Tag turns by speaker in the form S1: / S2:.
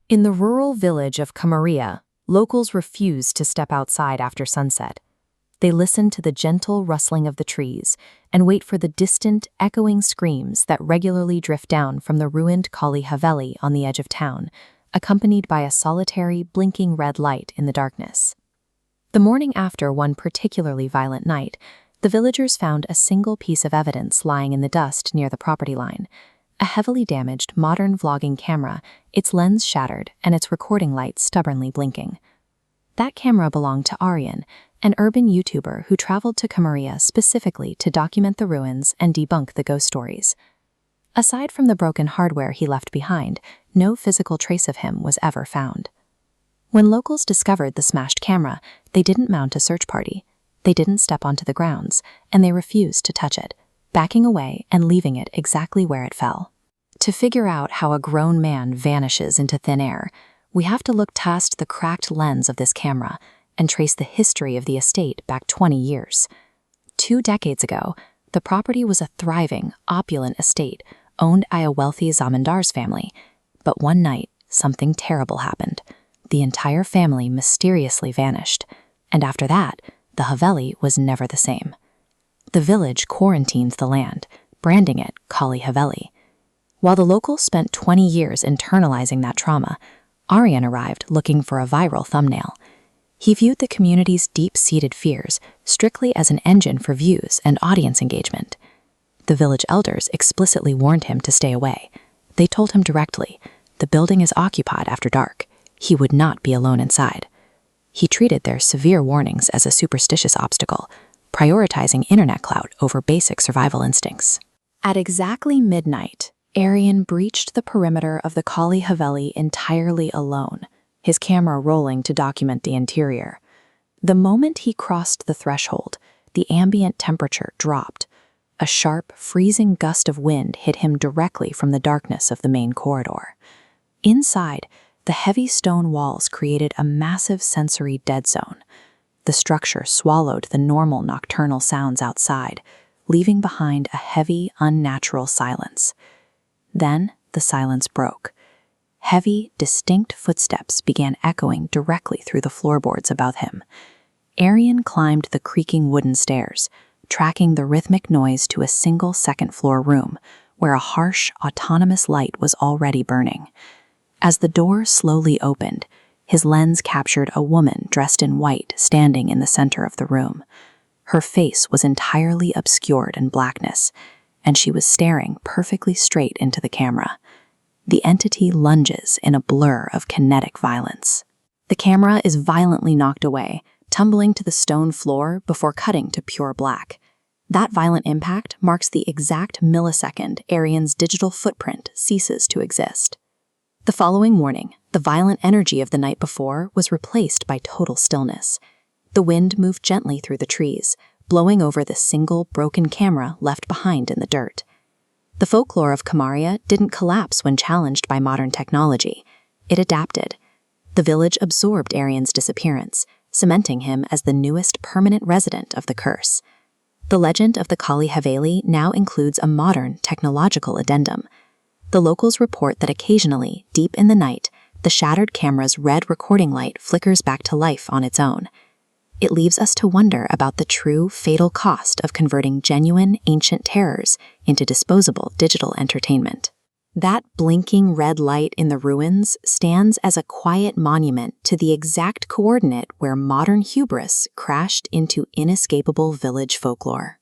S1: In the rural village of Camaria, locals refused to step outside after sunset. They listen to the gentle rustling of the trees and wait for the distant, echoing screams that regularly drift down from the ruined Haveli on the edge of town, accompanied by a solitary, blinking red light in the darkness. The morning after one particularly violent night, the villagers found a single piece of evidence lying in the dust near the property line. A heavily damaged modern vlogging camera, its lens shattered and its recording light stubbornly blinking. That camera belonged to Aryan, an urban YouTuber who traveled to Camaria specifically to document the ruins and debunk the ghost stories. Aside from the broken hardware he left behind, no physical trace of him was ever found. When locals discovered the smashed camera, they didn't mount a search party. They didn't step onto the grounds, and they refused to touch it, backing away and leaving it exactly where it fell. To figure out how a grown man vanishes into thin air, we have to look past the cracked lens of this camera and trace the history of the estate back 20 years. 2 decades ago, the property was a thriving, opulent estate owned by a wealthy Zamandar's family. But one night, something terrible happened. The entire family mysteriously vanished, and after that, the Haveli was never the same. The village quarantined the land, branding it Kali Haveli. While the locals spent 20 years internalizing that trauma, Aryan arrived looking for a viral thumbnail. He viewed the community's deep-seated fears strictly as an engine for views and audience engagement. The village elders explicitly warned him to stay away. They told him directly, the building is occupied after dark. He would not be alone inside. He treated their severe warnings as a superstitious obstacle, prioritizing internet clout over basic survival instincts. At exactly midnight, Aryan breached the perimeter of the Kali Haveli entirely alone, his camera rolling to document the interior. The moment he crossed the threshold, the ambient temperature dropped. A sharp, freezing gust of wind hit him directly from the darkness of the main corridor. Inside, the heavy stone walls created a massive sensory dead zone. The structure swallowed the normal nocturnal sounds outside, leaving behind a heavy, unnatural silence. Then the silence broke. Heavy, distinct footsteps began echoing directly through the floorboards above him. Aryan climbed the creaking wooden stairs, tracking the rhythmic noise to a single second-floor room, where a harsh, autonomous light was already burning. As the door slowly opened, his lens captured a woman dressed in white standing in the center of the room. Her face was entirely obscured in blackness, and she was staring perfectly straight into the camera. The entity lunges in a blur of kinetic violence. The camera is violently knocked away, tumbling to the stone floor before cutting to pure black. That violent impact marks the exact millisecond Aryan's digital footprint ceases to exist. The following morning, the violent energy of the night before was replaced by total stillness. The wind moved gently through the trees, blowing over the single broken camera left behind in the dirt. The folklore of Camaria didn't collapse when challenged by modern technology. It adapted. The village absorbed Aryan's disappearance, cementing him as the newest permanent resident of the curse. The legend of the Kali Haveli now includes a modern technological addendum. The locals report that occasionally, deep in the night, the shattered camera's red recording light flickers back to life on its own. It leaves us to wonder about the true, fatal cost of converting genuine, ancient terrors into disposable digital entertainment. That blinking red light in the ruins stands as a quiet monument to the exact coordinate where modern hubris crashed into inescapable village folklore.